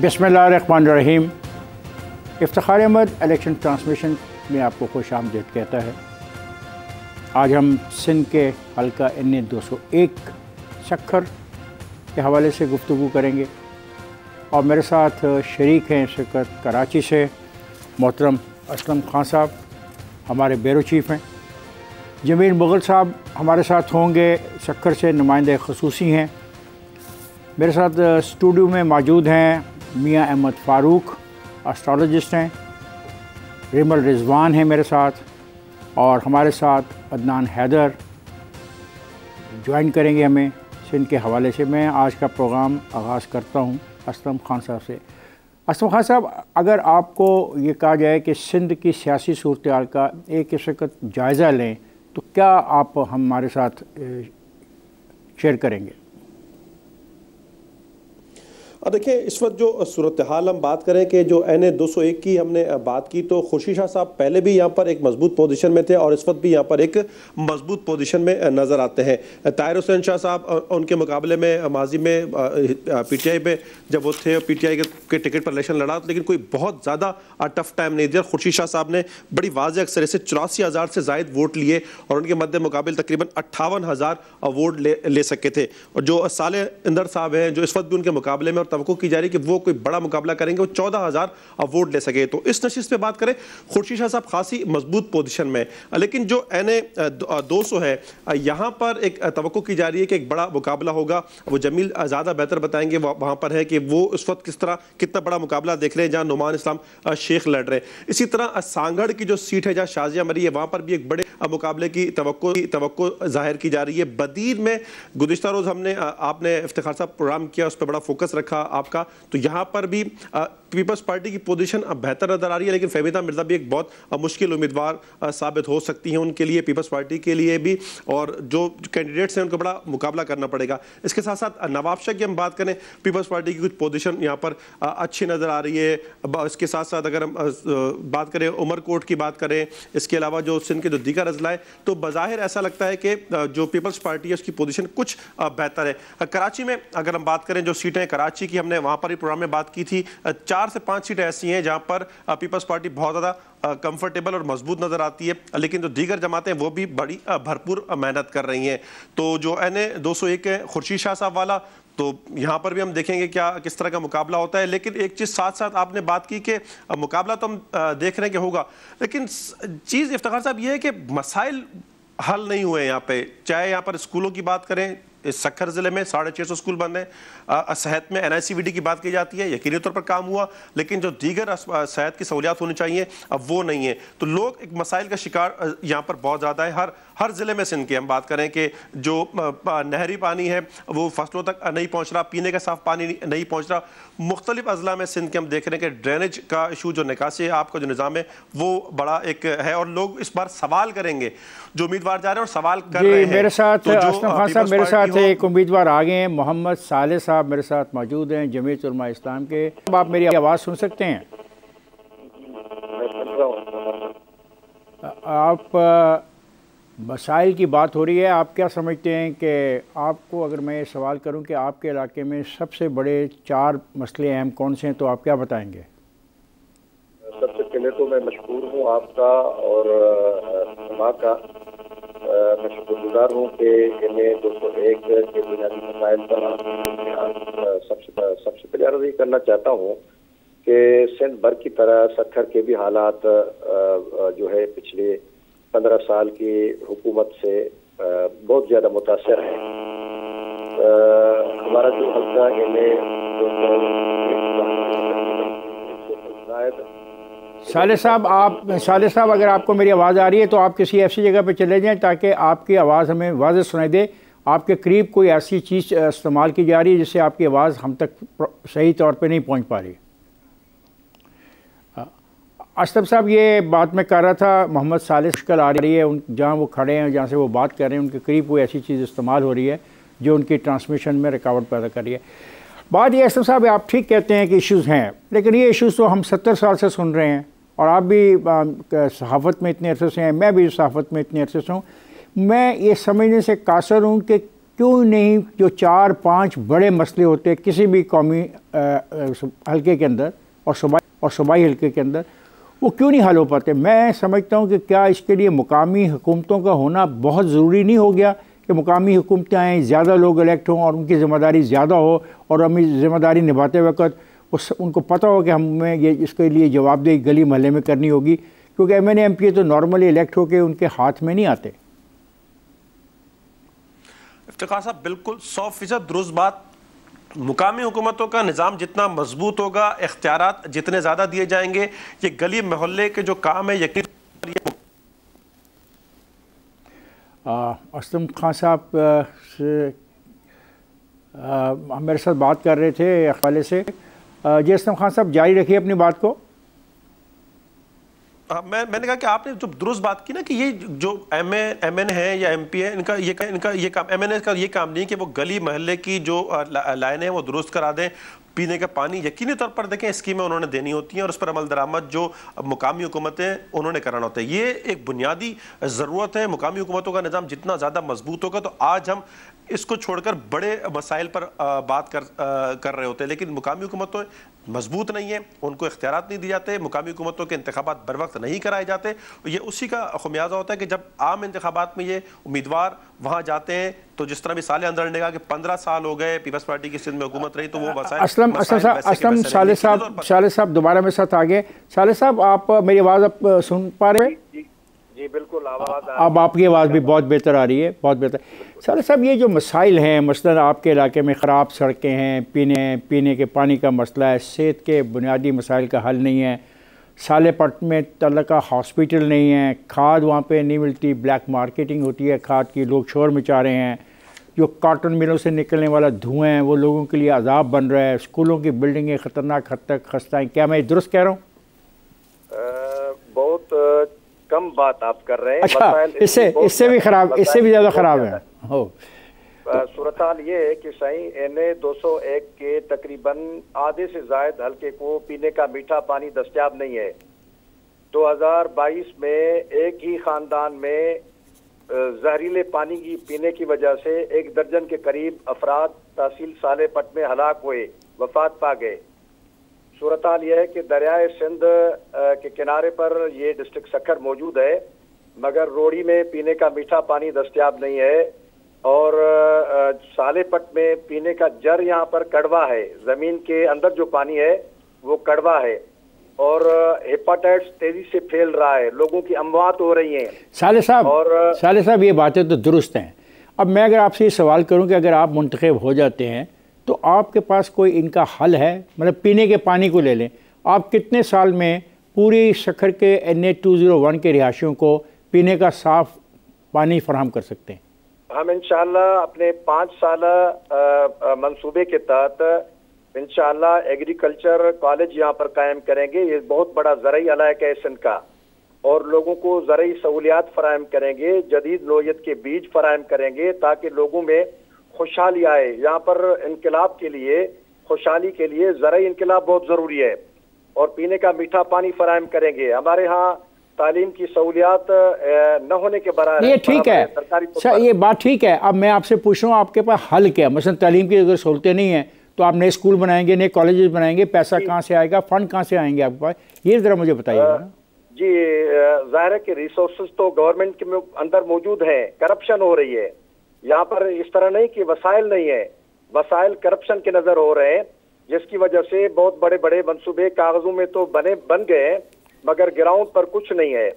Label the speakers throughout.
Speaker 1: बिस्मिल्लाहिर्रहमानिर्रहीम। Iftikhar Ahmad election transmission में आपको खुशामदीद कहता है। आज हम सिंध के हल्का NA 201 सक्खर के हवाले से गुफ्तगू करेंगे और मेरे साथ शरीक हैं इस वक्त कराची से मोहतरम असलम खान साहब, हमारे ब्यूरो चीफ़ हैं। जमील मुग़ल साहब हमारे साथ होंगे, सक्खर से नुमाइंदे ख़ुसूसी हैं। मेरे साथ स्टूडियो में मौजूद हैं मियाँ अहमद फ़ारूक, एस्ट्रोलॉजिस्ट हैं। रिमल रिजवान हैं मेरे साथ, और हमारे साथ अदनान हैदर ज्वाइन करेंगे हमें सिंध के हवाले से। मैं आज का प्रोग्राम आगाज़ करता हूँ असलम खान साहब से। असलम खान साहब, अगर आपको ये कहा जाए कि सिंध की सियासी सूरत हाल का एक इस वक्त जायज़ा लें तो क्या आप हमारे साथ शेयर करेंगे?
Speaker 2: देखिए, इस वक्त जो सूरत हाल हम बात करें कि जो NA 201 की हमने बात की, तो खुर्शीद शाह साहब पहले भी यहाँ पर एक मजबूत पोजीशन में थे और इस वक्त भी यहाँ पर एक मजबूत पोजीशन में नज़र आते हैं। ताहिर हुसैन शाह साहब उनके मुकाबले में माजी में PTI पे जब वो थे, PTI के टिकट पर इलेक्शन लड़ा, लेकिन कोई बहुत ज़्यादा टफ टाइम नहीं दिया। खुर्शीद शाह साहब ने बड़ी वाज़ेह अक्सर से 84,000 से ज़ायद वोट लिए और उनके मद्दे मुकाबिल तकरीबन 58,000 वोट ले सके थे। और जो साले इंदर साहब हैं, जो इस वक्त भी उनके मुकाबले में तवक्को की जा रही है कि वो कोई बड़ा मुकाबला करेंगे, वो 14,000 वोट ले सके। तो इस नशिस्त पे बात करें, खुर्शीद शाह साहब खासी मजबूत पोजीशन में, लेकिन जो NA 200 है, यहाँ पर एक तवक्को की जा रही है कि एक बड़ा मुकाबला होगा। वो जमील ज़्यादा बेहतर बताएंगे वहाँ पर है कि वो इस वक्त कितना बड़ा मुकाबला देख रहे हैं जहाँ नुमान इस्लाम शेख लड़ रहे हैं। इसी तरह सांगड़ की जो सीट है जहाँ शाजिया मरी है, वहाँ पर भी एक बड़े मुकाबले की तवक्को जाहिर की जा रही है। बदीर में गुज़िश्ता रोज़ आपने इफ्तिखार साहब प्रोग्राम किया, उस पर बड़ा फोकस रखा आपका, तो यहाँ पर भी पीपल्स पार्टी की पोजीशन अब बेहतर नजर आ रही है, लेकिन फहमीदा मिर्जा भी एक बहुत मुश्किल उम्मीदवार साबित हो सकती हैं उनके लिए, पीपल्स पार्टी के लिए भी, और जो कैंडिडेट्स हैं उनको बड़ा मुकाबला करना पड़ेगा। इसके साथ साथ नवाब शाह की हम बात करें, पीपल्स पार्टी की कुछ पोजीशन यहाँ पर अच्छी नज़र आ रही है। इसके साथ साथ अगर हम बात करें उमरकोट की बात करें, इसके अलावा जो सिंध के जो दीगर अजला है, तो बज़ाहिर ऐसा लगता है कि जो पीपल्स पार्टी है उसकी पोजीशन कुछ बेहतर है। कराची में अगर हम बात करें, जो सीटें कराची की हमने वहाँ पर ही प्रोग्राम में बात की थी, 4 से 5 सीटें ऐसी हैं जहाँ पर पीपल्स पार्टी बहुत ज़्यादा कंफर्टेबल और मजबूत नज़र आती है, लेकिन जो दीगर जमातें वो भी बड़ी भरपूर मेहनत कर रही हैं। तो जो NA 201 है खुर्शीद शाह साहब वाला, तो यहाँ पर भी हम देखेंगे किस तरह का मुकाबला होता है। लेकिन एक चीज़ साथ साथ आपने बात की कि मुकाबला तो हम देख रहे हैं कि होगा, लेकिन चीज़ इफ्तिखार साहब ये है कि मसाइल हल नहीं हुए यहाँ पे। चाहे यहाँ पर स्कूलों की बात करें, इस सक्खर ज़िले में 650 स्कूल बंद हैं। सेहत में NICVD की बात की जाती है, यकीनी तौर पर काम हुआ, लेकिन जो दीगर सेहत की सहूलियात होनी चाहिए अब वो नहीं है। तो लोग एक मसाइल का शिकार यहाँ पर बहुत ज़्यादा है। हर ज़िले में सिंध की हम बात करें कि जो नहरी पानी है वो फसलों तक नहीं पहुँच रहा, पीने का साफ पानी नहीं पहुँच रहा। मुख्तलिफ अजला में सिंध के हम देख रहे हैं कि ड्रेनेज का इशू, जो निकासी है आपका जो निज़ाम है, वो बड़ा एक है, और लोग इस बार सवाल करेंगे, जो उम्मीदवार जा रहे हैं और सवाल कर रहे हैं।
Speaker 1: मेरे साथ मेरे साथ एक उम्मीदवार आ गए हैं, मोहम्मद साले साहब मेरे साथ मौजूद हैं, जमीयत उलमा इस्लाम के। अब आप मेरी आवाज़ सुन सकते हैं? आप मसाइल की बात हो रही है, आप क्या समझते हैं कि आपको, अगर मैं ये सवाल करूं कि आपके इलाके में सबसे बड़े 4 मसले अहम कौन से हैं, तो आप क्या बताएंगे?
Speaker 3: सबसे पहले तो मैं मशकूर हूँ आपका और समा का, मैं शुक्रगुजार हूँ कि NA 201 के बुनियादी मसाइल पर सबसे पहले अर्ज़ ये करना चाहता हूँ कि सिंध भर की तरह सक्खर के भी हालात जो है पिछले 15 साल की हुकूमत से बहुत ज़्यादा मुतासर है। हमारा जो हल्का NA 201
Speaker 1: साले साहब अगर आपको मेरी आवाज़ आ रही है तो आप किसी ऐसी जगह पे चले जाएं ताकि आपकी आवाज़ हमें वाज़ेह सुनाई दे। आपके करीब कोई ऐसी चीज़ इस्तेमाल की जा रही है जिससे आपकी आवाज़ हम तक सही तौर पे नहीं पहुंच पा रही। असलम साहब, ये बात मैं कर रहा था, मोहम्मद साले कल आ रही है, जहाँ वो खड़े हैं, जहाँ से वो बात कर रहे हैं, उनके करीब कोई ऐसी चीज़ इस्तेमाल हो रही है जो उनकी ट्रांसमिशन में रुकावट पैदा कर रही है। बात ये असलम साहब, आप ठीक कहते हैं कि इश्यूज़ हैं, लेकिन ये इश्यूज़ तो हम 70 साल से सुन रहे हैं, और आप भी सहाफ़त में इतने अरसे से हैं, मैं भी सहाफ़त में इतने अरसे से हूँ। मैं ये समझने से कासर हूँ कि क्यों नहीं जो 4-5 बड़े मसले होते हैं किसी भी कौमी हल्के के अंदर और सूबाई हल्के के अंदर, वो क्यों नहीं हल हो पाते? मैं समझता हूँ कि क्या इसके लिए मुकामी हुकूमतों का होना बहुत ज़रूरी नहीं हो गया कि मुकामी हुकूमतें आएँ, ज़्यादा लोग इलेक्ट हों और उनकी ज़िम्मेदारी ज़्यादा हो और हमें ज़िम्मेदारी निभाते वक्त उनको पता हो कि हमें ये इसके लिए जवाबदेही गली महल्ले में करनी होगी, क्योंकि MNA MPA तो नॉर्मली इलेक्ट होकर उनके हाथ में नहीं आते।
Speaker 2: इफ्तिखार साहब, बिल्कुल 100% दुरुस्त बात। मुकामी हुकूमतों का निज़ाम जितना मजबूत होगा, इख्तियारात जितने ज़्यादा दिए जाएंगे, ये गली मोहल्ले के जो काम है यकीन।
Speaker 1: असलम खान साहब मेरे साथ बात कर रहे थे हवाले से। जी असलम खान साहब, जारी रखिए अपनी बात को।
Speaker 2: मैंने कहा कि आपने जो दुरुस्त बात की ना कि ये जो MN है या MP है, इनका ये काम MNA का ये काम नहीं कि वो गली महल्ले की जो लाइनें हैं वो दुरुस्त करा दें। पीने का पानी यकीनी तौर पर देखें स्कीमें उन्होंने देनी होती हैं और उस पर अमल दरामद जो मुकामी हुकूमतें उन्होंने कराना होता है। ये एक बुनियादी ज़रूरत है। मुकामी हुकूमतों का निज़ाम जितना ज़्यादा मजबूत होगा, तो आज हम इसको छोड़कर बड़े मसाइल पर बात कर रहे होते हैं, लेकिन मुकामी हुकूमतें मजबूत नहीं है, उनको इख्तियारात नहीं दिए जाते, मुकामी हुकूमतों के इंतखाबात बर वक्त नहीं कराए जाते। ये उसी का खुमियाजा होता है कि जब आम इंतखाबात में ये उम्मीदवार वहाँ जाते हैं, तो जिस तरह भी साले अंदर ने कहा कि 15 साल हो गए पीपल्स पार्टी की सिंध में हुकूमत रही, तो वो
Speaker 1: असलम साले साहब दोबारा मेरे साथ आ गए। साले साहब, आप मेरी आवाज़ अब सुन पा रहे हैं?
Speaker 3: जी बिल्कुल, आवाज़
Speaker 1: अब आपकी आवाज़ भी बहुत बेहतर आ रही है, बहुत बेहतर। साले साहब, ये जो मसाइल हैं, मसलन आपके इलाके में ख़राब सड़कें हैं, पीने के पानी का मसला है, सेहत के बुनियादी मसाइल का हल नहीं है, सालेपट में तल्लका हॉस्पिटल नहीं है, खाद वहाँ पे नहीं मिलती, ब्लैक मार्केटिंग होती है खाद की, लोग शोर मचा रहे हैं, जो कॉटन मिलों से निकलने वाला धुआं है वो लोगों के लिए अजाब बन रहा है, स्कूलों की बिल्डिंगें ख़तरनाक हद तक खस्ता हैं। क्या मैं दुरुस्त कह रहा हूँ?
Speaker 3: बहुत कम बात आप कर रहे हैं।
Speaker 1: अच्छा, इससे भी ख़राब, इससे भी ज़्यादा ख़राब है। हो
Speaker 3: सूरत हाल ये है कि सही NA 201 के तकरीबन आधे से ज़ायद हल्के को पीने का मीठा पानी दस्तयाब नहीं है। 2022 में एक ही ख़ानदान में जहरीले पानी की पीने की वजह से 1 दर्जन के करीब अफराद तहसील सालेपट में हलाक हुए, वफात पा गए। सूरत हाल यह है कि दरियाए सिंध के किनारे पर ये डिस्ट्रिक्ट सक्खर मौजूद है, मगर रोड़ी में पीने का मीठा पानी दस्तयाब नहीं है और सालेपट में पीने का जर यहाँ पर कड़वा है। ज़मीन के अंदर जो पानी है वो कड़वा है और हेपाटाइटिस तेजी से फैल रहा है, लोगों की अमवात हो रही हैं।
Speaker 1: साले साहब, ये बातें तो दुरुस्त हैं। अब मैं अगर आपसे ये सवाल करूं कि अगर आप मुंतखब हो जाते हैं तो आपके पास कोई इनका हल है? मतलब पीने के पानी को ले लें, आप कितने साल में पूरी सक्खर के NA 201 के रिहायशियों को पीने का साफ़ पानी फराहम कर सकते हैं?
Speaker 3: हम इंशाअल्लाह अपने 5 साल मंसूबे के तहत इंशाअल्लाह एग्रीकल्चर कॉलेज यहाँ पर कायम करेंगे। ये बहुत बड़ा ज़रई इलाका है सिंध का और लोगों को ज़रई सहूलियात फराहम करेंगे, जदीद नौयत के बीज फराहम करेंगे ताकि लोगों में खुशहाली आए। यहाँ पर इनकलाब के लिए, खुशहाली के लिए ज़रई इनकलाब बहुत ज़रूरी है और पीने का मीठा पानी फराहम करेंगे। हमारे यहाँ तालीम की सहूलियात न होने के बराबर,
Speaker 1: ये ठीक है, ये बात ठीक है। अब मैं आपसे पूछ रहा हूँ आपके पास हल क्या? मसलन तालीम की अगर सहूलतें नहीं हैं तो आप नए स्कूल बनाएंगे, नए कॉलेजेस बनाएंगे, पैसा कहाँ से आएगा, फंड कहाँ से आएंगे आपके पास? ये ज़रा मुझे बताइएगा।
Speaker 3: जी, ज़ाहिर है कि रिसोर्सेज तो गवर्नमेंट के अंदर मौजूद है, करप्शन हो रही है यहाँ पर। इस तरह नहीं कि वसाइल नहीं है, वसाइल करप्शन के नज़र हो रहे हैं, जिसकी वजह से बहुत बड़े बड़े मंसूबे कागजों में तो बन गए हैं मगर ग्राउंड पर कुछ नहीं है।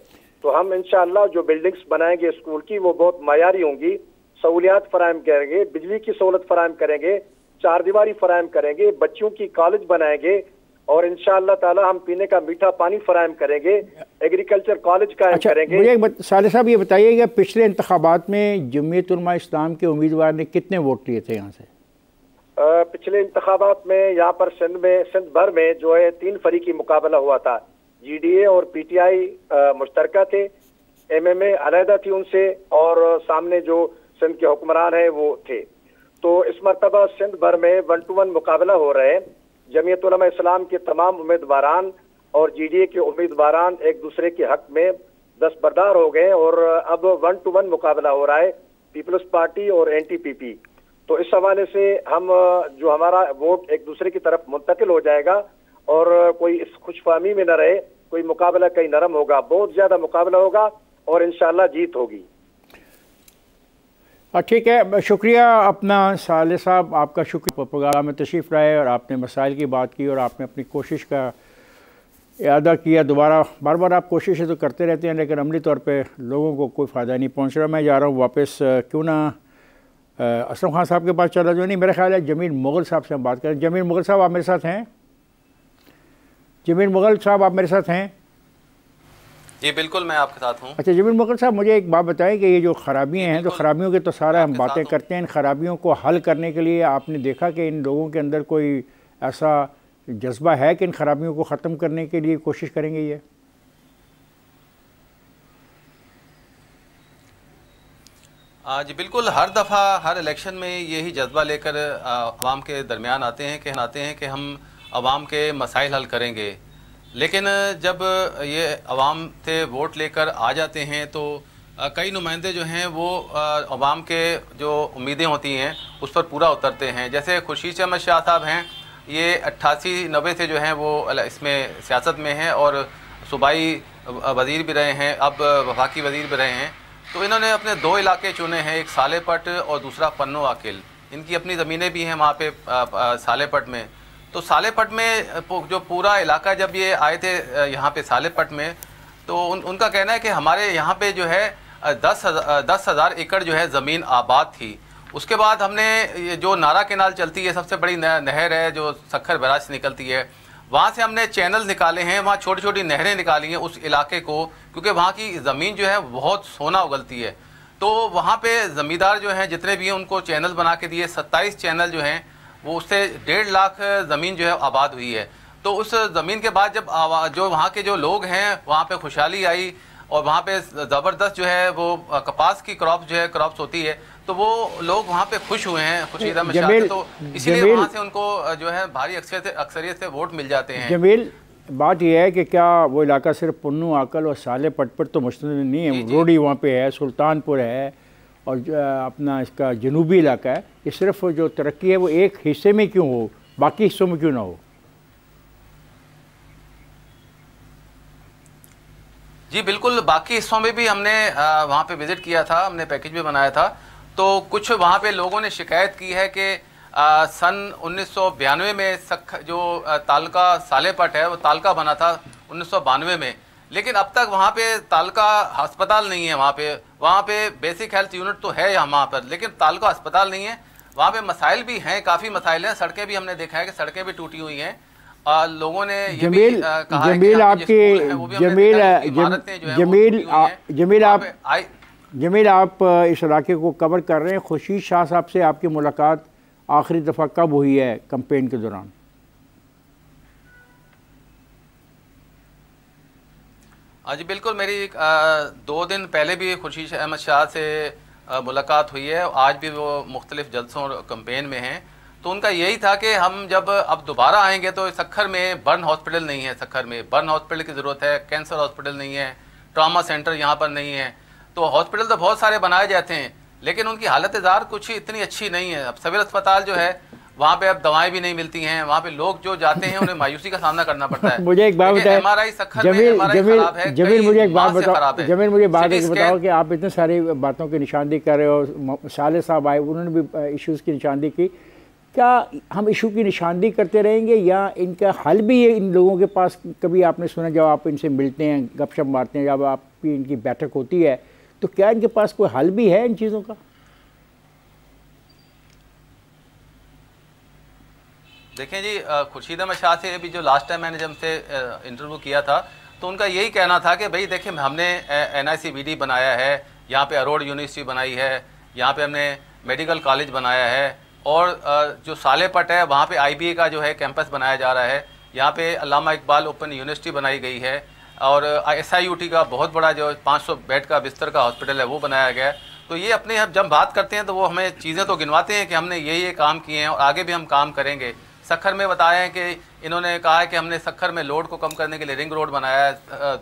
Speaker 3: तो हम इंशाअल्लाह जो बिल्डिंग्स बनाएंगे स्कूल की वो बहुत मयारी होंगी, सहूलियात फराहम करेंगे, बिजली की सहूलत फराहम करेंगे, 4 दीवारी फराहम करेंगे, बच्चों की कॉलेज बनाएंगे और इंशाअल्लाह ताला हम पीने का मीठा पानी फराहम करेंगे, एग्रीकल्चर कॉलेज कायम करेंगे।
Speaker 1: मुझे साले साहब ये बताइएगा, पिछले इंतखाबात में जमीयत उलमा इस्लाम के उम्मीदवार ने कितने वोट लिए थे यहाँ से?
Speaker 3: पिछले इंतखाबात में यहाँ पर सिंध भर में जो है 3 फरीकी मुकाबला हुआ था। GDA और PTI मुश्तरका थे, MMA अलहदा थी उनसे और सामने जो सिंध के हुक्मरान है वो थे। तो इस मरतबा सिंध भर में 1 to 1 मुकाबला हो रहे हैं। जमीयत उलमा इस्लाम के तमाम उम्मीदवारान और GDA के उम्मीदवारान एक दूसरे के हक में दस्तबरदार हो गए और अब 1 to 1 मुकाबला हो रहा है। पीपल्स पार्टी और एनटीपीपी। तो इस हवाले से हम जो हमारा वोट एक दूसरे की तरफ मुंतकिल हो जाएगा और कोई इस खुशफहमी में न रहे, कोई मुकाबला कहीं नरम होगा, बहुत ज्यादा मुकाबला होगा और इंशाल्लाह जीत होगी।
Speaker 1: ठीक है, शुक्रिया अपना साले साहब, आपका शुक्रिया प्रोग्राम में तशरीफ़ लाए और आपने मसाइल की बात की और आपने अपनी कोशिश का इरादा किया। दोबारा बार बार आप कोशिशें तो करते रहते हैं लेकिन अमली तौर पे लोगों को कोई फ़ायदा नहीं पहुंच रहा। मैं जा रहा हूं वापस, क्यों ना असलम खान साहब के पास चला जाओ। नहीं, मेरा ख्याल है जमील मुग़ल साहब से हम बात करें। जमील मुग़ल साहब आप मेरे साथ हैं? जमील मुग़ल साहब आप मेरे साथ हैं?
Speaker 4: जी बिल्कुल, मैं आपके साथ हूँ।
Speaker 1: अच्छा जमील मुग़ल साहब, मुझे एक बात बताएं कि ये जो ख़राबियाँ हैं, तो ख़राबियों के तो सारा हम बातें करते हैं, इन ख़राबियों को हल करने के लिए आपने देखा कि इन लोगों के अंदर कोई ऐसा जज्बा है कि इन ख़राबियों को ख़त्म करने के लिए कोशिश करेंगे? ये
Speaker 4: जी बिल्कुल, हर दफ़ा हर इलेक्शन में यही जज्बा लेकर आवाम के दरमियान आते हैं कि हम आवाम के मसाइल हल करेंगे। लेकिन जब ये आवाम से वोट लेकर आ जाते हैं तो कई नुमाइंदे जो हैं वो आवाम के जो उम्मीदें होती हैं उस पर पूरा उतरते हैं। जैसे खुर्शीद अहमद शाह साहब हैं, ये 88-90 से जो हैं वो इसमें सियासत में हैं और सूबाई वज़ीर भी रहे हैं, अब वफाकी वज़ीर भी रहे हैं। तो इन्होंने अपने 2 इलाके चुने हैं, एक सालेपट और दूसरा पन्नो आकिल। इनकी अपनी ज़मीनें भी हैं वहाँ पे सालेपट में। तो सालेपट में जो पूरा इलाका जब ये आए थे यहाँ पे सालेपट में, तो उनका कहना है कि हमारे यहाँ पे जो है 10,000 एकड़ जो है ज़मीन आबाद थी। उसके बाद हमने ये जो नारा केनाल चलती है, सबसे बड़ी नहर है जो सक्खर बैराज से निकलती है, वहाँ से हमने चैनल निकाले हैं, वहाँ छोटी छोटी नहरें निकाली हैं उस इलाके को, क्योंकि वहाँ की ज़मीन जो है बहुत सोना उगलती है। तो वहाँ पे ज़मींदार जो हैं जितने भी हैं उनको चैनल बना के दिए। 27 चैनल जो हैं वो उससे 1.5 लाख ज़मीन जो है आबाद हुई है। तो उस ज़मीन के बाद जब जो वहाँ के जो लोग हैं वहाँ पे खुशहाली आई और वहाँ पे ज़बरदस्त जो है वो कपास की क्रॉप्स होती है, तो वो लोग वहाँ पे खुश हुए हैं खुर्शीद अहमद शाह से। तो इसीलिए वहाँ से उनको जो है भारी अक्सरियत से वोट मिल जाते हैं।
Speaker 1: जमील, बात यह है कि क्या वो इलाका सिर्फ पन्नू आकल और सालेपट पर तो मुश्तमिल नहीं है? रोडी वहाँ पे है, सुल्तानपुर है और अपना इसका जनूबी इलाका है। ये सिर्फ जो तरक्की है वो एक हिस्से में क्यों हो, बाकी हिस्सों में क्यों ना हो?
Speaker 4: जी बिल्कुल, बाकी हिस्सों में भी हमने वहाँ पे विज़िट किया था, हमने पैकेज भी बनाया था। तो कुछ वहाँ पे लोगों ने शिकायत की है कि सन 1992 में जो तालका सालेपट है वो तालका बना था 1992 में, लेकिन अब तक वहाँ पे तालका अस्पताल नहीं है। वहाँ पे बेसिक हेल्थ यूनिट तो है यहाँ पर, लेकिन तालका अस्पताल नहीं है। वहाँ पे मसाइल भी हैं, काफ़ी मसाइल हैं। सड़कें भी हमने देखा है कि सड़कें भी टूटी हुई हैं। लोगों ने ये भी कहा है कि
Speaker 1: जमील आप इस इलाके को कवर कर रहे हैं। खुर्शीद शाह साहब से आपकी मुलाकात आखिरी दफ़ा कब हुई है कैंपेन के दौरान?
Speaker 4: जी बिल्कुल, मेरी 2 दिन पहले भी खुर्शीद अहमद शाह से मुलाकात हुई है। आज भी वो मुख्तलिफ जलसों और कैंपेन में हैं। तो उनका यही था कि हम जब अब दोबारा आएंगे तो सक्खर में बर्न हॉस्पिटल नहीं है, सक्खर में बर्न हॉस्पिटल की ज़रूरत है, कैंसर हॉस्पिटल नहीं है, ट्रामा सेंटर यहाँ पर नहीं है। तो हॉस्पिटल तो बहुत सारे बनाए जाते हैं लेकिन उनकी हालत ज़ार कुछ इतनी अच्छी नहीं है। अब सिविल अस्पताल जो है वहाँ पे अब दवाएं भी नहीं मिलती हैं। वहाँ पे लोग जो जाते हैं उन्हें मायूसी का सामना करना पड़ता है।
Speaker 1: मुझे एक बात बताएं,
Speaker 4: MRI सक्खर में MRI खराब है।
Speaker 1: जमील मुझे एक बात बताओ, जमील मुझे बात बताओ कि आप इतने सारी बातों की निशानदेही कर रहे हो। साले साहब आए, उन्होंने भी इश्यूज़ की निशानदेही की। क्या हम इशू की निशानदेही करते रहेंगे या इनका हल भी है इन लोगों के पास? कभी आपने सुना जब आप इनसे मिलते हैं, गपशप मारते हैं, जब आपकी इनकी बैठक होती है, तो क्या इनके पास कोई हल भी है इन चीज़ों का?
Speaker 4: देखें जी, खुर्शीद अहमद शाह से भी जो लास्ट टाइम मैंने जब से इंटरव्यू किया था तो उनका यही कहना था कि भाई देखिए हमने NICVD बनाया है, यहाँ पे अरोड़ यूनिवर्सिटी बनाई है, यहाँ पे हमने मेडिकल कॉलेज बनाया है और जो सालेपट है वहाँ पे IBA का जो है कैंपस बनाया जा रहा है। यहाँ पे अल्लामा इकबाल ओपन यूनिवर्सिटी बनाई गई है और SIUT का बहुत बड़ा जो 500 बेड का बिस्तर का हॉस्पिटल है वो बनाया गया है। तो ये अपने जब बात करते हैं तो वो हमें चीज़ें तो गिनवाते हैं कि हमने ये काम किए हैं और आगे भी हम काम करेंगे। सखर में बताया है कि इन्होंने कहा है कि हमने सखर में लोड को कम करने के लिए रिंग रोड बनाया है,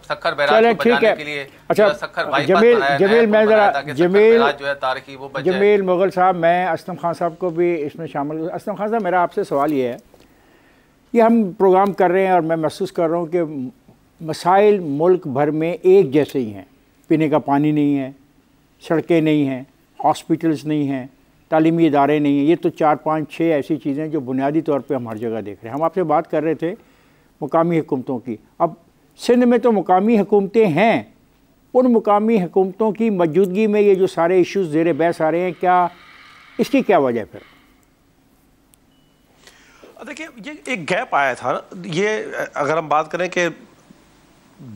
Speaker 4: सखर बैराज को बचाने के लिए
Speaker 1: अच्छा,
Speaker 4: सखर बाईपास बनाया,
Speaker 1: जमील मैं जरा
Speaker 4: बैराज जो है तारकी वो बच जाए।
Speaker 1: जमील मुगल साहब, मैं असलम खान साहब को भी इसमें शामिल। असलम खान साहब, मेरा आपसे सवाल ये है, ये हम प्रोग्राम कर रहे हैं और मैं महसूस कर रहा हूँ कि मसाइल मुल्क भर में एक जैसे ही हैं। पीने का पानी नहीं है, सड़कें नहीं हैं, हॉस्पिटल्स नहीं हैं, तालीमी इदारे नहीं हैं। ये तो 4, 5, 6 ऐसी चीज़ें जो बुनियादी तौर पे हम हर जगह देख रहे हैं। हम आपसे बात कर रहे थे मुकामी हुकूमतों की। अब सिंध में तो मुकामी हुकूमतें हैं, उन मुकामी हुकूमतों की मौजूदगी में ये जो सारे इश्यूज़ ज़ेर बहस आ रहे हैं, क्या इसकी क्या वजह है? फिर
Speaker 2: देखिए, ये एक गैप आया था ना, ये अगर हम बात करें कि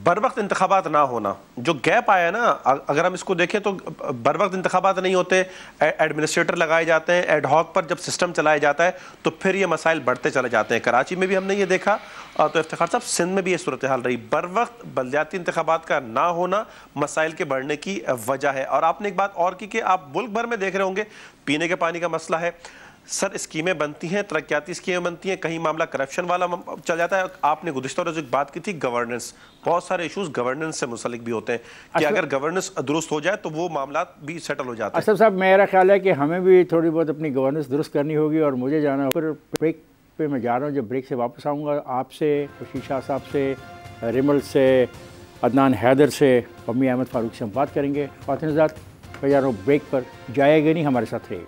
Speaker 2: बर वक्त इंतखाबात ना होना, जो गैप आया ना, अगर हम इसको देखें तो बर वक्त इंतखाबात नहीं होते, एडमिनिस्ट्रेटर लगाए जाते हैं, एडहॉक पर जब सिस्टम चलाया जाता है तो फिर ये मसाइल बढ़ते चले जाते हैं। कराची में भी हमने ये देखा, तो इफ्तिखार साहब सिंध में भी ये सूरत हाल रही। बर वक्त बल्दियाती इंतखाबात का ना होना मसाइल के बढ़ने की वजह है। और आपने एक बात और की कि आप मुल्क भर में देख रहे होंगे पीने के पानी का मसला है, सर स्कीमें बनती हैं, तरक्याती स्कीमें बनती हैं, कहीं मामला करप्शन वाला चल जाता है। आपने गुज़िश्ता रोज़ एक बात की थी, गवर्नेंस, बहुत सारे इश्यूज गवर्नेंस से मुंसलिक भी होते हैं कि अगर गवर्नेंस दुरुस्त हो जाए तो वो मामला भी सेटल हो जाता है।
Speaker 1: असद साहब, मेरा ख्याल है कि हमें भी थोड़ी बहुत अपनी गवर्नेंस दुरुस्त करनी होगी और मुझे जाना है। फिर ब्रेक पे मैं जा रहा हूँ, जब ब्रेक से वापस आऊँगा आपसे, खुशी शाह साहब से, रिमल से, अदनान हैदर से, अम्मी अहमद फ़ारूक से हम बात करेंगे। ख़वातीन हज़रात, मैं जा रहा हूँ ब्रेक पर, जाएगा नहीं, हमारे साथ रहेगा।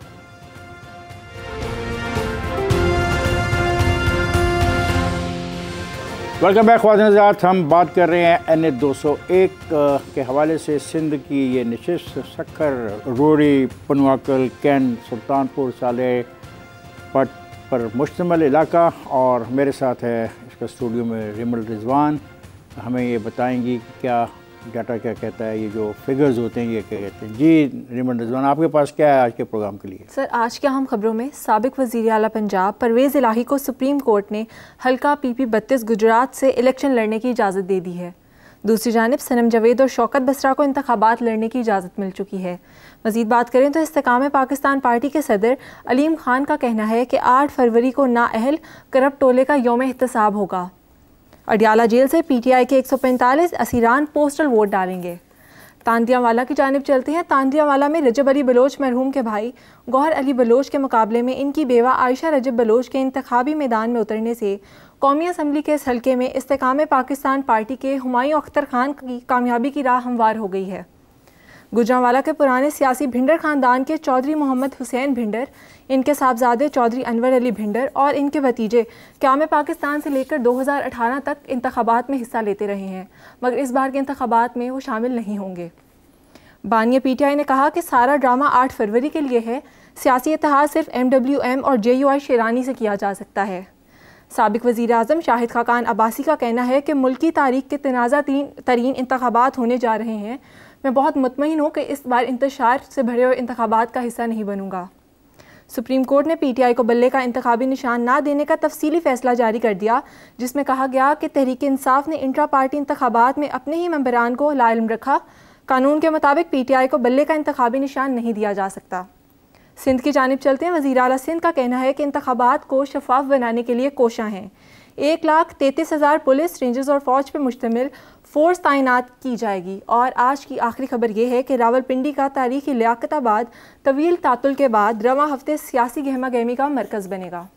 Speaker 1: वेलकम बैक ख़वातीन हज़रात। हम बात कर रहे हैं NH 201 के हवाले से। सिंध की ये नशिस्त सखर, रोड़ी, पनवाकल, कैन, सुल्तानपुर, साले पट पर मुश्तमिल इलाका, और मेरे साथ है इसका स्टूडियो में रिमल रिजवान। हमें ये बताएंगी कि क्या डाटा क्या कहता है, ये जो फिगर्स होते हैं ये क्या कहते हैं। जी रिमल रिजवान, आपके पास क्या है आज के प्रोग्राम के लिए?
Speaker 5: सर, आज के अहम खबरों में साबिक वज़ीर आला पंजाब परवेज़ इलाही को सुप्रीम कोर्ट ने हल्का PP 32 गुजरात से इलेक्शन लड़ने की इजाज़त दे दी है। दूसरी जानिब सनम जावेद और शौकत बसरा को इंतखाबात लड़ने की इजाज़त मिल चुकी है। मज़ीद बात करें तो इस्तेकाम पाकिस्तान पार्टी के सदर अलीम खान का कहना है कि 8 फरवरी को नाअहल करप्ट टोले का यौम एहतसाब होगा। अडियाला जेल से PTI के 145 असीरान पोस्टल वोट डालेंगे। तांदियावाला की जानिब चलते हैं। तांदियावाला में रजब अली बलोच मरहूम के भाई गौहर अली बलोच के मुकाबले में इनकी बेवा आयशा रजब बलोच के इंतखाबी मैदान में उतरने से कौमी असम्बली के इस हल्के में इस्तेकाम पाकिस्तान पार्टी के हुमायूं अख्तर खान की कामयाबी की राह हमवार हो गई है। गुजरांवाला के पुराने सियासी भिंडर ख़ानदान के चौधरी मोहम्मद हुसैन भिंडर, इनके साहबजादे चौधरी अनवर अली भिंडर और इनके भतीजे क़याम पाकिस्तान से लेकर 2018 तक इंतखाबात में हिस्सा लेते रहे हैं, मगर इस बार के इंतखाबात में वो शामिल नहीं होंगे। बानिया PTI ने कहा कि सारा ड्रामा 8 फरवरी के लिए है। सियासी इत्तेहाद सिर्फ MWM और JUI शेरानी से किया जा सकता है। साबिक वज़ीर आज़म शाहिद खाकान अब्बासी का कहना है कि मुल्की तारीख के तनाज़ा तरीन इंतखाबात होने जा रहे हैं। मैं बहुत मुतमईन हूँ कि इस बार इंतशार से भरे हुए इंतखाबात का हिस्सा नहीं बनूँगा। सुप्रीम कोर्ट ने PTI को बल्ले का इंतखाबी निशान ना देने का तफसीली फ़ैसला जारी कर दिया, जिसमें कहा गया कि तहरीक इंसाफ ने इंट्रा पार्टी इंतखाबात में अपने ही मेंबरान को लाइल्म रखा। कानून के मुताबिक PTI को बल्ले का इंतखाबी निशान नहीं दिया जा सकता। सिंध की जानिब चलते हैं। वज़ीर आला सिंध का कहना है कि इंतखाबात को शफाफ बनाने के लिए कोशां हैं। 1,33,000 पुलिस, रेंजर्स और फ़ौज पर मुश्तमिल फ़ोर्स तैनात की जाएगी। और आज की आखिरी खबर यह है कि रावलपिंडी का तारीखी लियाकताबाद तवील तातुल के बाद रवां हफ्ते सियासी गहमा गहमी का मरकज़ बनेगा।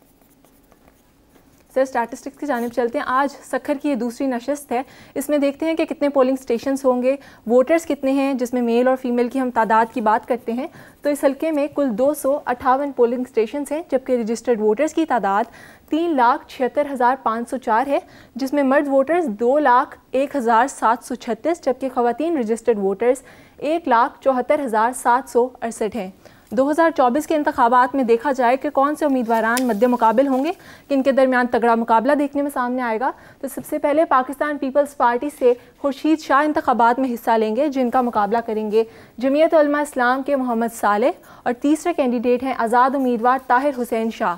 Speaker 5: सर, स्टैटिस्टिक्स की जानिब चलते हैं। आज सखर की ये दूसरी नशस्त है। इसमें देखते हैं कि कितने पोलिंग स्टेशंस होंगे, वोटर्स कितने हैं, जिसमें मेल और फीमेल की हम तादाद की बात करते हैं तो इस हल्के में कुल 258 पोलिंग स्टेशंस हैं, जबकि रजिस्टर्ड वोटर्स की तादाद 3,76,504 है, जिसमें मर्द वोटर्स 2,01,736 जबकि ख़वातीन रजिस्टर्ड वोटर्स 1,74,768 हैं। 2024 के इंतखाबात में देखा जाए कि कौन से उम्मीदवारान मध्य मुकाबिल होंगे, कि इनके दरमियान तगड़ा मुकाबला देखने में सामने आएगा। तो सबसे पहले पाकिस्तान पीपल्स पार्टी से खुर्शीद शाह इंतखाबात में हिस्सा लेंगे, जिनका मुकाबला करेंगे जमीयत उलमा इस्लाम के मोहम्मद सालेह, और तीसरे कैंडिडेट हैं आज़ाद उम्मीदवार ताहिर हुसैन शाह।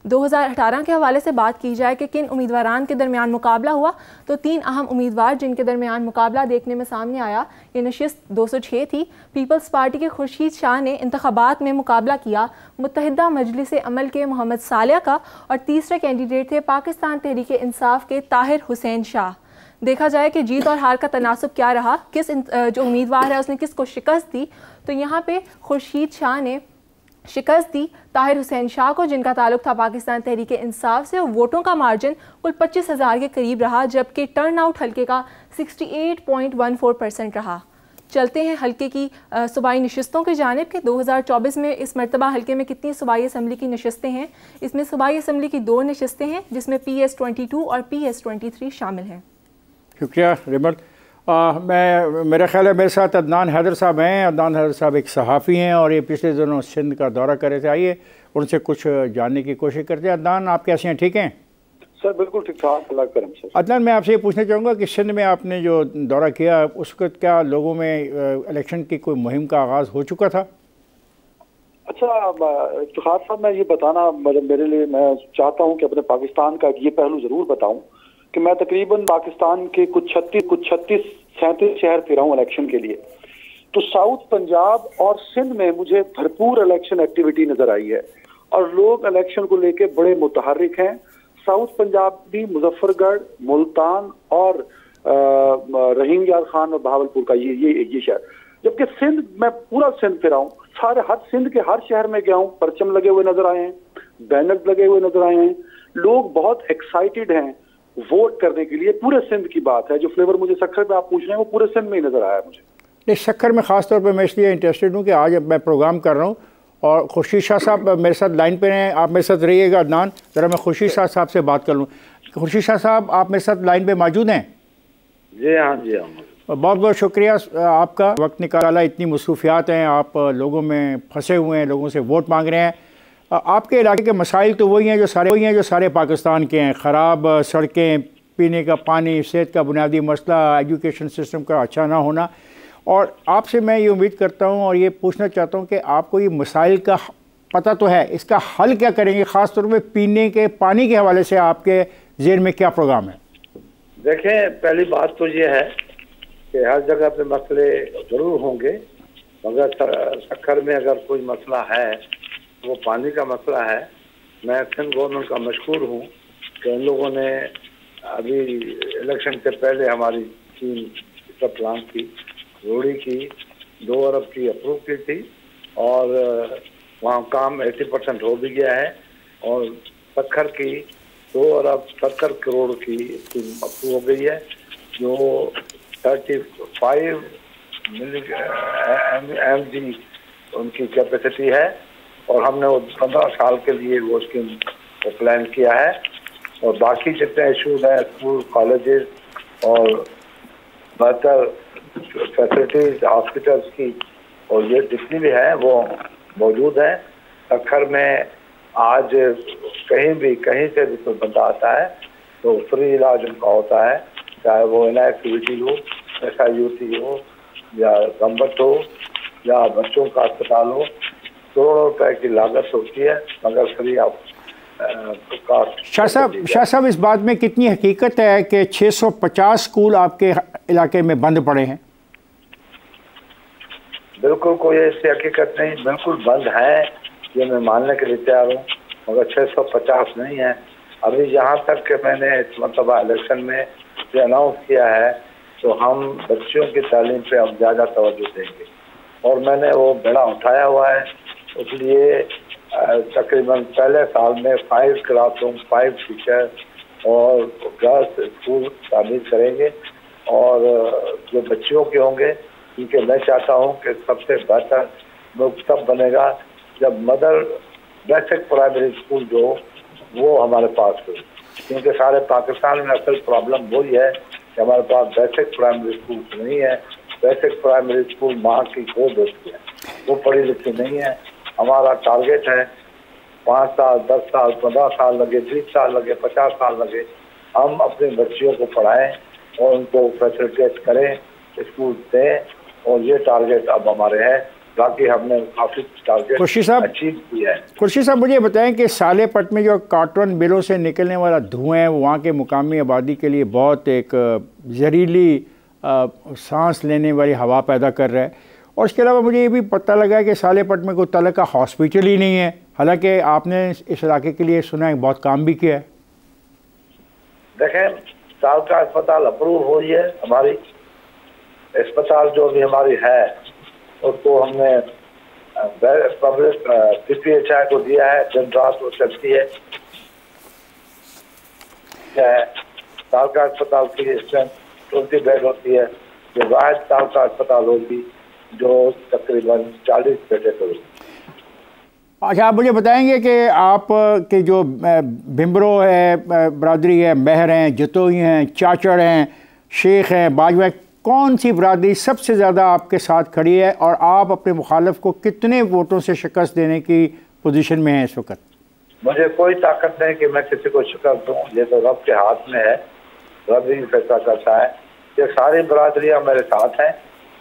Speaker 5: 2018 के हवाले से बात की जाए कि किन उम्मीदवारान के दरमियान मुकाबला हुआ, तो 3 अहम उम्मीदवार जिनके दरमियान मुकाबला देखने में सामने आया, ये नशिस्त 206 थी। पीपल्स पार्टी के खुर्शीद शाह ने इंतखाबात में मुकाबला किया मुत्तहिदा मजलिस अमल के मोहम्मद सालिया का, और तीसरे कैंडिडेट थे पाकिस्तान तहरीक इंसाफ के ताहिर हुसैन शाह। देखा जाए कि जीत और हार का तनासब क्या रहा, किस जो उम्मीदवार है उसने किसको शिकस्त दी, तो यहाँ पे खुर्शीद शाह ने शिकस्त दी ताहिर हुसैन शाह को, जिनका ताल्लुक था पाकिस्तान तहरीक इंसाफ से, और वोटों का मार्जिन कुल 25,000 के करीब रहा, जबकि टर्न आउट हल्के का 68.14% रहा। चलते हैं हल्के की सूबाई नशिस्तों की जानिब के 2024 में इस मरतबा हल्के में कितनी सूबाई असम्बली की नशिस्तें हैं। इसमें सूबाई असम्बली की 2 नशिस्तें हैं, जिसमें PS-22 और PS-23 शामिल हैं।
Speaker 1: शुक्रिया रिमल। मेरा ख्याल है मेरे साथ अदनान हैदर साहब हैं। अदनान हैदर साहब एक सहाफ़ी हैं और ये पिछले दिनों सिंध का दौरा कर रहे थे। आइए उनसे कुछ जानने की कोशिश करते हैं। अदनान, आप कैसे हैं? ठीक हैं
Speaker 6: सर? बिल्कुल ठीक ठाक, अल्लाह करम सर।
Speaker 1: अदनान, मैं आपसे ये पूछना चाहूँगा कि सिंध में आपने जो दौरा किया उस वक्त क्या लोगों में इलेक्शन की कोई मुहिम का आगाज़ हो चुका था?
Speaker 6: अच्छा इफ्तिखार साहब, मैं ये बताना मेरे लिए, मैं चाहता हूँ कि अपने पाकिस्तान का ये पहलू ज़रूर बताऊँ कि मैं तकरीबन पाकिस्तान के कुछ 37 शहर फिरा हूँ इलेक्शन के लिए। तो साउथ पंजाब और सिंध में मुझे भरपूर इलेक्शन एक्टिविटी नजर आई है और लोग इलेक्शन को लेके बड़े मुतहर्रिक हैं। साउथ पंजाब भी मुजफ्फरगढ़, मुल्तान और रहीम यार खान और बहावलपुर का ये शहर, जबकि सिंध मैं पूरा सिंध फिरा हूँ। हर सिंध के हर शहर में गया हूँ, परचम लगे हुए नजर आए हैं, बैनर्स लगे हुए नजर आए हैं, लोग बहुत एक्साइटेड हैं वोट करने के लिए। पूरे सिंध की बात है। जो फ्लेवर मुझे सक्खर में आप पूछ रहे हैं वो पूरे सिंध में ही नजर आया मुझे।
Speaker 1: नहीं, सक्खर में ख़ास तौर पे मैं इसलिए इंटरेस्टेड हूँ कि आज मैं प्रोग्राम कर रहा हूँ और खुर्शीद शाह साहब मेरे साथ लाइन पे हैं। आप मेरे साथ रहिएगा। अदनान, ज़रा मैं खुर्शीद शाह साहब से बात कर लूँ। खुर्शीद शाह साहब, आप मेरे साथ लाइन पे मौजूद हैं?
Speaker 7: जी हाँ, जी हाँ।
Speaker 1: बहुत बहुत शुक्रिया आपका, वक्त निकाला। इतनी मसरूफियात हैं, आप लोगों में फंसे हुए हैं, लोगों से वोट मांग रहे हैं। आपके इलाके के मसाइल तो वही हैं जो सारे पाकिस्तान के हैं। ख़राब सड़कें, पीने का पानी, सेहत का बुनियादी मसला, एजुकेशन सिस्टम का अच्छा ना होना। और आपसे मैं ये उम्मीद करता हूँ और ये पूछना चाहता हूँ कि आपको ये मसाइल का पता तो है, इसका हल क्या करेंगे? ख़ास तौर पे पीने के पानी के हवाले से आपके ज़हन में क्या प्रोग्राम है?
Speaker 7: देखें, पहली बात तो ये है कि हर जगह पे मसले ज़रूर होंगे, मगर सक्खर में अगर कोई मसला है तो वो पानी का मसला है। मैं सिंध गवर्नमेंट का मशकूर हूँ कि उन लोगों ने अभी इलेक्शन से पहले हमारी टीम का प्लान की, रोड़ी की 2 अरब की अप्रूव की थी और वहाँ काम 80% हो भी गया है और सक्खर की 2 अरब 70 करोड़ की स्कीम अप्रूव हो गई है, जो 35 MG उनकी कैपेसिटी है और हमने वो 15 साल के लिए वो स्कीम को प्लान किया है। और बाकी जितने इशूज हैं स्कूल, कॉलेजेस और बेहतर फैसिलिटीज हॉस्पिटल्स की और ये जितनी भी है वो मौजूद है। सक्खर में आज कहीं से भी कोई बंदा आता है तो फ्री इलाज उनका होता है, चाहे वो इनएक्टिविटी हो, SIUT हो या गम्बट हो या बच्चों का अस्पताल हो। करोड़ों रुपए की लागत होती है मगर फ्री ऑफ कॉस्ट।
Speaker 1: शाह साहब, इस बात में कितनी हकीकत है कि 650 स्कूल आपके इलाके में बंद पड़े हैं?
Speaker 7: बिल्कुल कोई ऐसी हकीकत नहीं, बिल्कुल बंद है, ये मैं मानने के लिए तैयार हूँ, मगर 650 नहीं है। अभी यहाँ तक कि मैंने इस मतलब इलेक्शन में ये अनाउंस किया है तो हम बच्चियों की तालीम पे अब ज़्यादा तवज्जो देंगे और मैंने वो बेड़ा उठाया हुआ है। इसलिए तकरीबन पहले साल में 5 क्लासरूम, 5 टीचर और गर्ल्स स्कूल तामीर करेंगे और जो बच्चियों के होंगे क्योंकि मैं चाहता हूँ कि सबसे बेहतर मुल्क तब बनेगा जब मदर बेसिक प्राइमरी स्कूल जो वो हमारे पास हो, क्योंकि सारे पाकिस्तान में असल प्रॉब्लम वही है कि हमारे पास बेसिक प्राइमरी स्कूल नहीं है। बेसिक प्राइमरी स्कूल माँ की गोद होती है, वो पढ़ी लिखी नहीं है। हमारा टारगेट है 5 साल, 10 साल, 15 साल लगे, 20 साल लगे, 50 साल लगे, हम अपने बच्चियों को पढ़ाएं और उनको फैसिलिटेट करें, स्कूल दें और ये टारगेट अब हमारे है बाकी हमने काफ़ी टारगेट
Speaker 1: खुर्शीद साहब
Speaker 7: अचीव किया है।
Speaker 1: खुर्शीद साहब, मुझे बताएं कि सालेपट में जो कार्टन बिलों से निकलने वाला धुआं है, वहाँ के मुकामी आबादी के लिए बहुत एक जहरीली सांस लेने वाली हवा पैदा कर रहा है। और इसके अलावा मुझे ये भी पता लगा है कि सालेपट में कोई तरह का हॉस्पिटल ही नहीं है, हालांकि आपने इस इलाके के लिए सुना है बहुत काम भी किया है।
Speaker 7: देखें, साल का अस्पताल अप्रूव हुई है हमारी, अस्पताल जो भी हमारी है उसको हमने पब्लिक PPHI को दिया है, दिन रात वो चलती है। साल का अस्पताल की स्ट्रेंथ 20 बेड होती है, जो वाहिद साल का अस्पताल होगी जो तकरीबन 40 बेड होगी।
Speaker 1: अच्छा, आप मुझे बताएंगे कि आप के जो भिम्बरो है बरादरी है, महर हैं, जतोई हैं, चाचड़ हैं, शेख हैं, बाजवा, कौन सी बरादरी सबसे ज़्यादा आपके साथ खड़ी है और आप अपने मुखालिफ को कितने वोटों से शिकस्त देने की पोजीशन में हैं इस वक्त?
Speaker 7: मुझे कोई ताकत नहीं कि मैं किसी को शिकस्त दूँ, ये तो रब के हाथ में है, रब ही फैसला करता है। ये सारी बरादरियाँ मेरे साथ हैं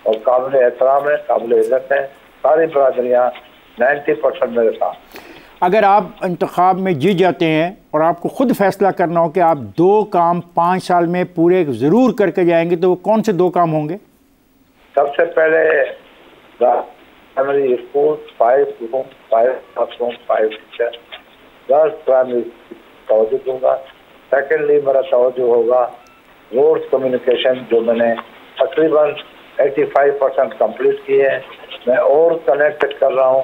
Speaker 7: और काबिल एहतराम है, काबिल इज्जत है। सारी बरादरियाँ 90% मेरे साथ।
Speaker 1: अगर आप इंतखाब में जीत जाते हैं और आपको खुद फैसला करना हो कि आप 2 काम 5 साल में पूरे ज़रूर करके जाएंगे, तो वो कौन से 2 काम होंगे?
Speaker 7: सबसे पहले primary school 5 room 5 bathroom 5 teacher 10 primary तवज्जो दूंगा। सेकेंडली मेरा तवज्जो होगा रोड कम्युनिकेशन, जो मैंने तकरीबन 85% कंप्लीट किए हैं। मैं और कनेक्ट कर रहा हूँ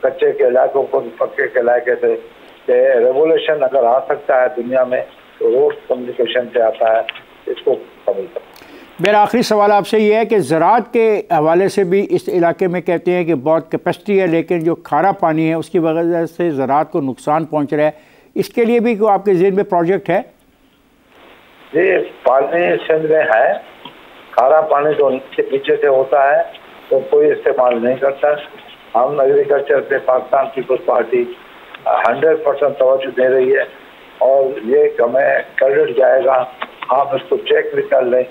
Speaker 7: कच्चे के इलाकों को पक्के के इलाके से। रेवोल्यूशन अगर आ सकता है दुनिया में तो रोड कम्युनिकेशन से आता है, इसको कबूल करें।
Speaker 1: मेरा आखिरी सवाल आपसे ये है कि ज़राअत के हवाले से भी इस इलाके में कहते हैं कि बहुत कैपेसिटी है, लेकिन जो खारा पानी है उसकी वजह से ज़राअत को नुकसान पहुँच रहा है। इसके लिए भी कोई आपके ज़हन में प्रोजेक्ट है?
Speaker 7: जी, पानी सिंध में है, खारा पानी जो नीचे से होता है तो कोई इस्तेमाल नहीं करता। हम एग्रीकल्चर पे पाकिस्तान पीपल्स पार्टी 100% तवज्जो दे रही है और ये हमें क्रेडिट जाएगा। आप इसको चेक भी कर लें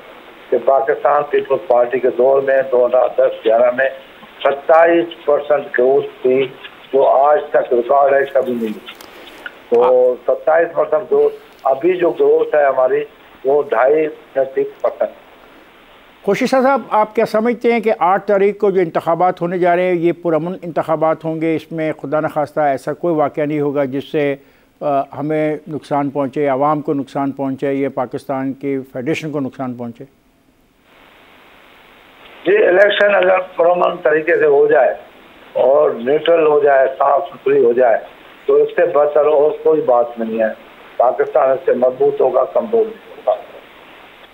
Speaker 7: कि पाकिस्तान पीपल्स पार्टी के दौर में 2010-11 में 27% ग्रोथ थी, जो आज तक रिकॉर्ड है, कभी नहीं। तो 27% ग्रोथ, अभी जो ग्रोथ है हमारी वो 2.5-3%।
Speaker 1: खुर्शीद साहब, आप क्या समझते हैं कि 8 तारीख को जो इंतखाबात होने जा रहे हैं ये पुरअमन इंतखाबात होंगे, इसमें खुदा न खास्ता ऐसा कोई वाक़या नहीं होगा जिससे हमें नुकसान पहुँचे, आवाम को नुकसान पहुँचे, ये पाकिस्तान की फेडरेशन को नुकसान पहुँचे?
Speaker 7: जी, इलेक्शन अगर पुरअमन तरीके से हो जाए और न्यूट्रल हो जाए, साफ सुथरी हो जाए, तो इससे बेहतर और कोई बात नहीं है। पाकिस्तान इससे मजबूत होगा, कमजोर नहीं होगा।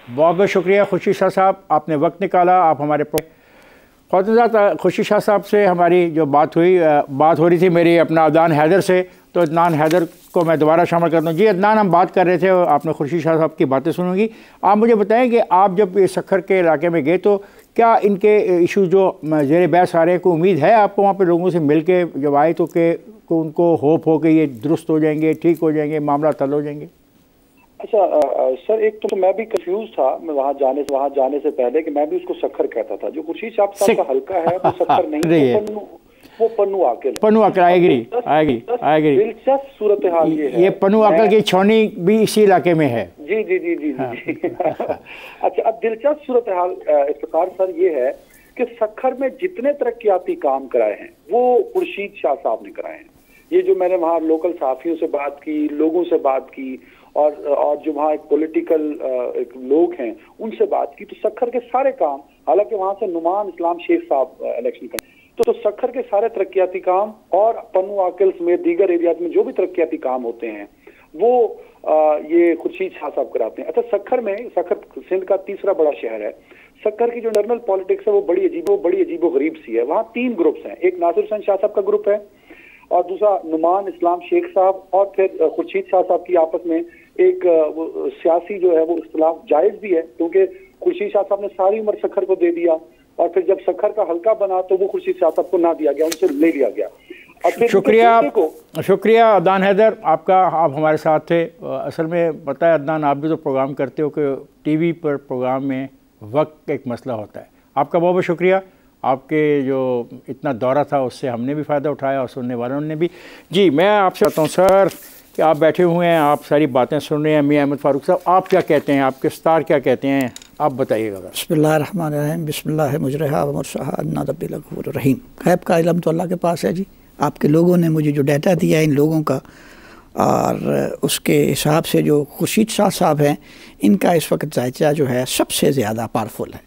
Speaker 1: बहुत बहुत शुक्रिया खुर्शीद शाह साहब, आपने वक्त निकाला। आप हमारे खुर्शीद शाह साहब से हमारी जो बात हो रही थी मेरी अपना अदनान हैदर से, तो अदनान हैदर को मैं दोबारा शामिल कर दूँ। जी अदनान, हम बात कर रहे थे, आपने खुर्शीद शाह साहब की बातें सुनोगी। आप मुझे बताएं कि आप जब सखर के इलाके में गए तो क्या इनके इशू जो ज़ेर बहस आ रहे हैं, कोई उम्मीद है आपको वहाँ पे लोगों से मिल के जब आए तो कि उनको होप हो कि ये दुरुस्त हो जाएंगे, ठीक हो जाएंगे, मामला हल हो जाएंगे?
Speaker 6: अच्छा सर, एक तो मैं भी कंफ्यूज था मैं वहाँ जाने से पहले कि मैं भी उसको सखर कहता था। जो खुर्शीद साहब का हल्का है वो सखर नहीं है, वो पन्नू आकिल आएगी। दिलचस्प सूरत हाल ये
Speaker 1: पन्नू आकिल की छौनी भी इसी इलाके में है।
Speaker 6: जी जी जी जी हाँ। जी अच्छा, अब दिलचस्प सूरत हाल इफ्तिखार सर ये है कि सखर में जितने तरक्याती काम कराए हैं वो खुर्शीद शाह साहब ने कराए हैं। ये जो मैंने वहाँ लोकल सहाफियों से बात की, लोगों से बात की और जो वहाँ एक पॉलिटिकल लोग हैं उनसे बात की, तो सखर के सारे काम, हालांकि वहाँ से नुमान इस्लाम शेख साहब इलेक्शन कर, तो सखर के सारे तरक्याती काम और पन्नू आकिल समेत दीगर एरियाज में जो भी तरक्याती काम होते हैं वो ये खुर्शीद शाह साहब कराते हैं। अच्छा, सखर सिंध का तीसरा बड़ा शहर है। सखर की जो इंटरनल पॉलिटिक्स है वो बड़ी अजीबो गरीब सी है। वहाँ 3 ग्रुप्स हैं, एक नासिर हुसैन शाह साहब का ग्रुप है और दूसरा नुमान इस्लाम शेख साहब और फिर खुर्शीद शाह साहब की आपस में एक सियासी जो है वो इख्तिलाफ जायज भी है, क्योंकि खुर्शीद शाह साहब ने सारी उम्र सखर को दे दिया और फिर जब सखर का हल्का बना तो वो खुर्शीद शाह साहब को ना दिया गया, उनसे ले लिया गया।
Speaker 1: शुक्रिया अदनान हैदर आपका, आप हमारे साथ थे। असल में पता है अदनान, आप भी तो प्रोग्राम करते हो कि टीवी पर प्रोग्राम में वक्त एक मसला होता है। आपका बहुत बहुत शुक्रिया। आपके जो इतना दौरा था उससे हमने भी फ़ायदा उठाया और सुनने वालों ने भी। जी, मैं आपसे कहता हूँ सर कि आप बैठे हुए हैं, आप सारी बातें सुन रहे हैं। मियां अहमद फ़ारूक साहब, आप क्या कहते हैं, आपके स्टार क्या कहते हैं, आप बताइएगा।
Speaker 8: बिस्मिल्लाहिर्रहमानिर्रहीम, बिस्मिल्लाहि मुजरिहा व मुरसाहा अन्ना रब्बिल गफूरिर रहीम। गैब का इल्म तो अल्लाह के पास है जी। आपके लोगों ने मुझे जो डाटा दिया है इन लोगों का, और उसके हिसाब से जो खुर्शीद शाह साहब हैं, इनका इस वक्त जायचा जो है सबसे ज़्यादा पावरफुल है।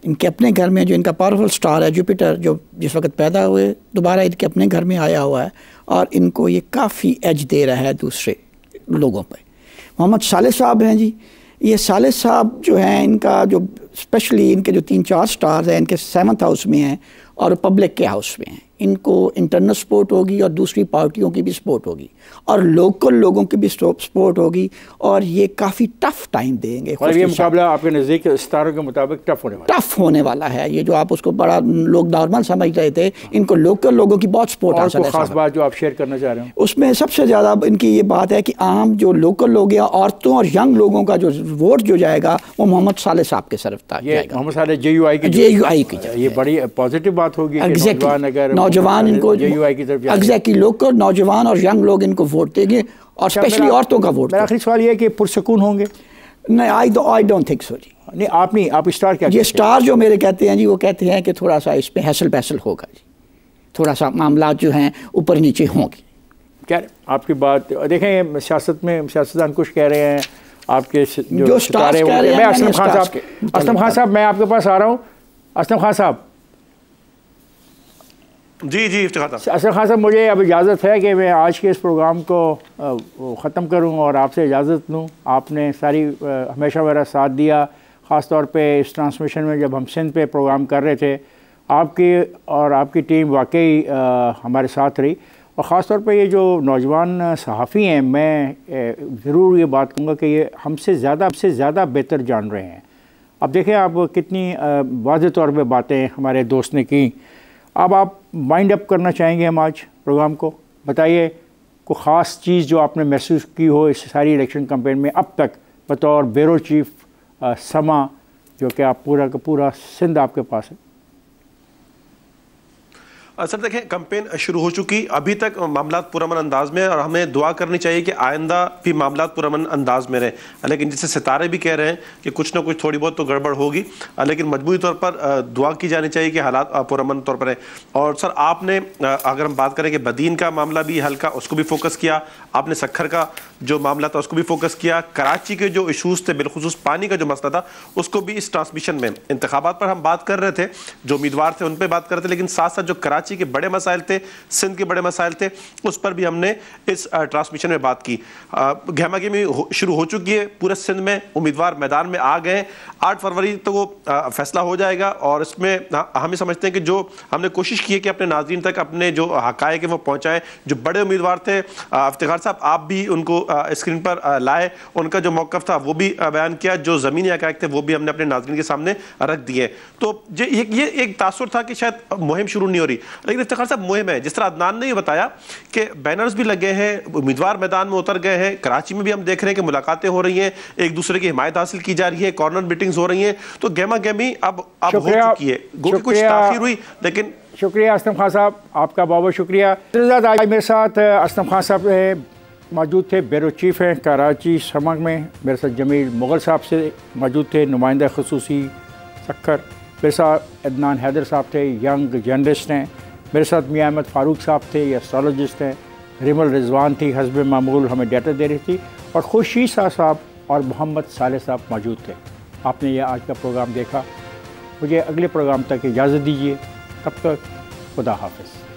Speaker 8: इनके अपने घर में जो इनका पावरफुल स्टार है जुपिटर, जो जिस वक्त पैदा हुए दोबारा इनके अपने घर में आया हुआ है, और इनको ये काफ़ी एज दे रहा है दूसरे लोगों पर। मोहम्मद साले साहब हैं जी, ये साले साहब जो हैं, इनका जो स्पेशली इनके जो 3-4 स्टार्स हैं, इनके 7th हाउस में हैं और रिपब्लिक के हाउस में हैं। इनको इंटरनल सपोर्ट होगी और दूसरी पार्टियों की भी सपोर्ट होगी और लोकल लोगों की भी सपोर्ट होगी, और ये काफ़ी टफ टाइम देंगे।
Speaker 1: और ये मुकाबला आपके नज़दीक सितारों के मुताबिक टफ होने वाला
Speaker 8: है। ये जो आप उसको बड़ा लोग नॉर्मल समझ रहे थे, इनको लोकल लोगों की बहुत सपोर्ट हासिल है।
Speaker 1: खास बात जो आप शेयर करना चाह रहे हैं
Speaker 8: उसमें सबसे ज़्यादा इनकी ये बात है कि आम जो लोकल लोग हैं, औरतों और यंग लोगों का जो वोट जो जाएगा वो मोहम्मद साले साहब के तरफ जाएगा।
Speaker 1: मोहम्मद साले JUI की ये बड़ी पॉजिटिव बात होगी।
Speaker 8: नौजवान इनको एग्जैक्टली लोकल नौजवान और यंग लोग इनको वोट देंगे, और स्पेशली औरतों का वोट।
Speaker 1: मेरा आखिरी सवाल ये है कि पुरसकून होंगे?
Speaker 8: नहीं, आई डोंट थिंक सो जी।
Speaker 1: नहीं, आप स्टार क्या?
Speaker 8: ये स्टार जो मेरे कहते हैं जी, वो कहते हैं कि थोड़ा सा इस पे हैसल बैसल होगा जी, थोड़ा सा मामला जो हैं ऊपर नीचे होंगे।
Speaker 1: क्या आपकी बात देखें, सियासत में सियासतदान कुछ कह रहे हैं, आपके जो सितारे हैं। मैं असलम खान साहब मैं आपके पास आ रहा हूँ। असलम खान साहब,
Speaker 2: जी इफ्तिखार साहब।
Speaker 1: असलम खान साहब, मुझे अब इजाज़त है कि मैं आज के इस प्रोग्राम को ख़त्म करूं और आपसे इजाज़त लूं। आपने सारी हमेशा मेरा साथ दिया, ख़ास तौर पे इस ट्रांसमिशन में जब हम सिंध पे प्रोग्राम कर रहे थे। आपकी और आपकी टीम वाकई हमारे साथ रही, और ख़ास तौर पे ये जो नौजवान सहाफ़ी हैं, मैं ज़रूर ये बात कहूँगा कि ये हमसे ज़्यादा बेहतर जान रहे हैं। अब देखें आप कितनी वाज़ेह तौर पे बातें हमारे दोस्त ने की। अब आप वाइंड अप करना चाहेंगे हम आज प्रोग्राम को? बताइए कोई ख़ास चीज़ जो आपने महसूस की हो इस सारी इलेक्शन कैंपेन में अब तक, बतौर ब्यूरो चीफ समा, जो कि आप पूरा का पूरा सिंध आपके पास है।
Speaker 2: सर देखें, कैंपेन शुरू हो चुकी, अभी तक मामला पुरअमन अंदाज में, और हमें दुआ करनी चाहिए कि आइंदा भी मामला पुरअमन अंदाज में रहे। लेकिन जैसे सितारे भी कह रहे हैं कि कुछ ना कुछ थोड़ी बहुत तो गड़बड़ होगी, लेकिन मजबूरी तौर पर दुआ की जानी चाहिए कि हालात पुरअमन तौर पर रहे। और सर आपने अगर हम बात करें कि बदीन का मामला भी हल्का, उसको भी फोकस किया आपने, सक्खर का जो मामला था उसको भी फोकस किया, कराची के जो इशूज़ थे बिलखुसूस पानी का जो मसला था उसको भी इस ट्रांसमिशन में, इंतखाबात पर हम बात कर रहे थे, जो उम्मीदवार थे उन पर बात कर रहे थे, लेकिन साथ साथ जो कराची के बड़े मसाइल थे, सिंध के बड़े मसाइल थे, उस पर भी हमने इस ट्रांसमिशन में बात की। गहमागहमी शुरू हो चुकी है पूरे सिंध में, उम्मीदवार मैदान में आ गए। 8 फरवरी तो वो फैसला हो जाएगा, और इसमें हम समझते हैं कि जो हमने कोशिश की है कि अपने नाज़रीन तक अपने जो हक़ाइक़ है वो पहुँचाएँ। जो बड़े उम्मीदवार थे, इफ्तिखार साहब आप भी उनको स्क्रीन पर लाए, उनका जो मौक़िफ़ था वो भी बयान किया, जो ज़मीनी हक़ाइक़ थे वो भी हमने अपने नाज़रीन के सामने रख दिए। तो ये एक तासुर था कि शायद मुहिम शुरू नहीं हो रही, लेकिन इफ्तिखार साहब मुहिम है। जिस तरह अदनान ने बताया कि बैनर्स भी लगे हैं, उम्मीदवार मैदान में उतर गए हैं, कराची में भी हम देख रहे हैं कि मुलाकातें हो रही हैं, एक दूसरे की हिमायत हासिल की जा रही है, कॉर्नर मीटिंग्स हो रही हैं, तो गहमा गहमी अब हो चुकी है। कुछ ताख़ीर हुई, लेकिन
Speaker 1: शुक्रिया असलम खान साहब, आपका बहुत बहुत शुक्रिया। आज मेरे साथ असलम खान साहब मौजूद थे, ब्यूरो चीफ हैं कराची समक में। मेरे साथ जमील मुग़ल साहब से मौजूद थे, नुमाइंदा ख़ुसूसी सक्खर। मेरे साथ अदनान हैदर साहब थे, यंग जर्नलिस्ट हैं। मेरे साथ मियां अहमद फ़ारूक साहब थे, ये एस्ट्रोलॉजिस्ट हैं। रिमल रिजवान थी, हस्ब मामूल हमें डाटा दे रही थी, और खुर्शीद शाह साहब और मोहम्मद साले साहब मौजूद थे। आपने ये आज का प्रोग्राम देखा। मुझे अगले प्रोग्राम तक इजाज़त दीजिए, तब तक खुदा हाफ़िज़।